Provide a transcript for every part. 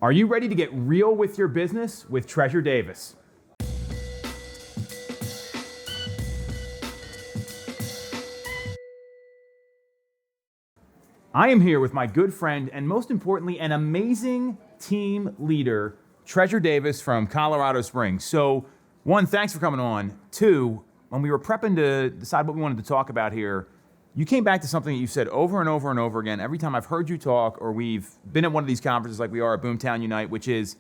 Are you ready to get real with your business with Treasure Davis? I am here with my good friend and most importantly, an amazing team leader, Treasure Davis from Colorado Springs. So one, thanks for coming on. Two, when we were prepping to decide what we wanted to talk about here, you came back to something that you've said over and over and over again every time I've heard you talk or we've been at one of these conferences like we are at Boomtown Unite, which is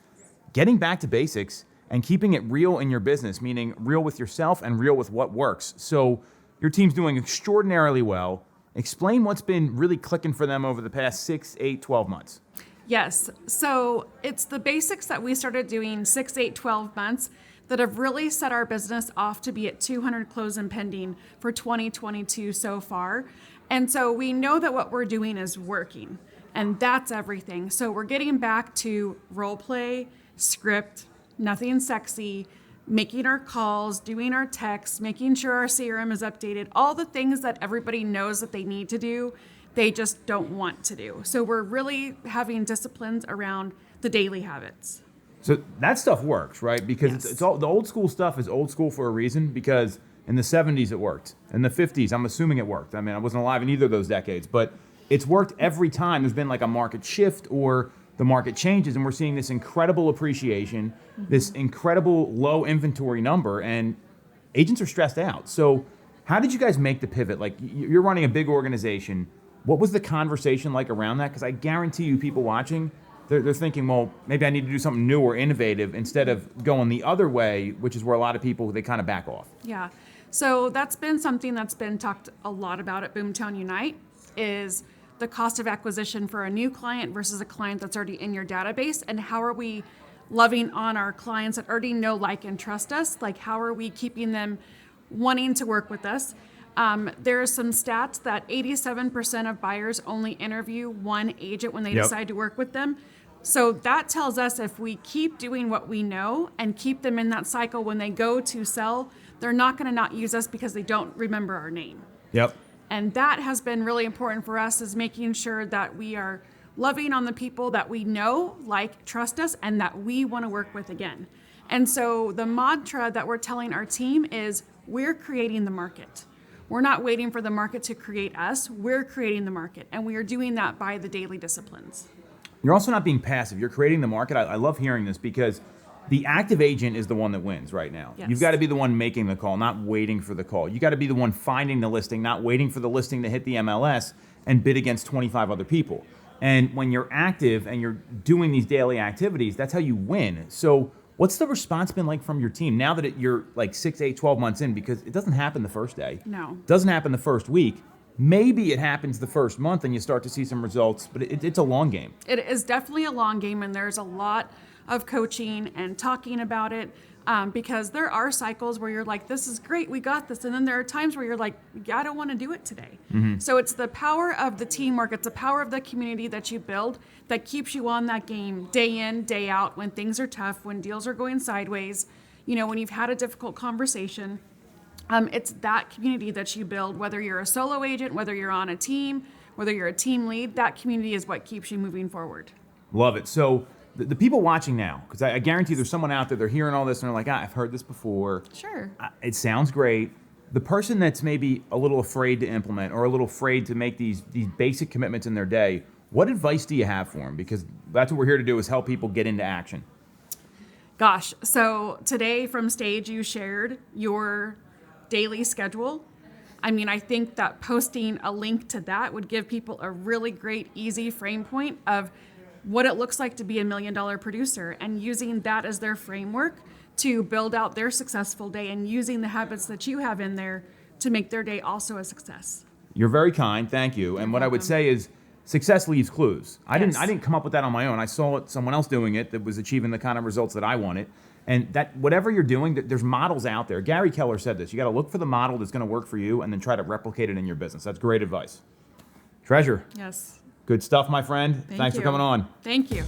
getting back to basics and keeping it real in your business, meaning real with yourself and real with what works. So your team's doing extraordinarily well. Explain what's been really clicking for them over the past 6, 8, 12 months. Yes, so it's the basics that we started doing 6, 8, 12 months that have really set our business off to be at 200 close and pending for 2022 so far. And so we know that what we're doing is working, and that's everything. So we're getting back to role play, script, nothing sexy, making our calls, doing our texts, making sure our CRM is updated, all the things that everybody knows that they need to do, they just don't want to do. So we're really having disciplines around the daily habits. So that stuff works, right? Because Yes. it's all the old school stuff is old school for a reason, because in the 70s it worked. In the 50s, I'm assuming it worked. I mean, I wasn't alive in either of those decades, but it's worked every time there's been like a market shift or the market changes, and we're seeing this incredible appreciation, this incredible low inventory number, and agents are stressed out. So how did you guys make the pivot? Like, you're running a big organization. What was the conversation like around that? Because I guarantee you people watching, they're thinking, well, maybe I need to do something new or innovative instead of going the other way, which is where a lot of people, they kind of back off. Yeah, so that's been something that's been talked a lot about at Boomtown Unite, is the cost of acquisition for a new client versus a client that's already in your database, and how are we loving on our clients that already know, like, and trust us? Like, how are we keeping them wanting to work with us? There are some stats that 87% of buyers only interview one agent when they decide to work with them. So that tells us if we keep doing what we know and keep them in that cycle, when they go to sell, they're not going to not use us because they don't remember our name. Yep. And that has been really important for us, is making sure that we are loving on the people that we know, like, trust us, and that we want to work with again. And so the mantra that we're telling our team is, we're creating the market. We're not waiting for the market to create us. We're creating the market, and we are doing that by the daily disciplines. You're also not being passive. You're creating the market. I love hearing this, because the active agent is the one that wins right now. Yes. You've got to be the one making the call, not waiting for the call. You got to be the one finding the listing, not waiting for the listing to hit the MLS and bid against 25 other people. And when you're active and you're doing these daily activities, that's how you win. So what's the response been like from your team now that you're like 6, 8, 12 months in? Because it doesn't happen the first day. No. It doesn't happen the first week. Maybe it happens the first month and you start to see some results, but it's a long game. It is definitely a long game, and there's a lot of coaching and talking about it, because there are cycles where you're like, this is great, we got this. And then there are times where you're like, I don't want to do it today. Mm-hmm. So it's the power of the teamwork. It's the power of the community that you build that keeps you on that game day in, day out, when things are tough, when deals are going sideways, when you've had a difficult conversation. It's that community that you build, whether you're a solo agent, whether you're on a team, whether you're a team lead. That community is what keeps you moving forward. Love it. So the people watching now, because I guarantee there's someone out there, they're hearing all this and they're like, I've heard this before. Sure. It sounds great. The person that's maybe a little afraid to implement or a little afraid to make these basic commitments in their day, what advice do you have for them? Because that's what we're here to do, is help people get into action. Gosh, so today from stage you shared your daily schedule. I mean, I think that posting a link to that would give people a really great, easy frame point of what it looks like to be $1 million producer, and using that as their framework to build out their successful day, and using the habits that you have in there to make their day also a success. You're very kind, thank you. And what I would say is, success leaves clues. I Yes. didn't come up with that on my own. I saw someone else doing it that was achieving the kind of results that I wanted. And that whatever you're doing, there's models out there. Gary Keller said this. You got to look for the model that's going to work for you and then try to replicate it in your business. That's great advice. Treasure. Yes. Good stuff, my friend. Thanks for coming on. Thank you.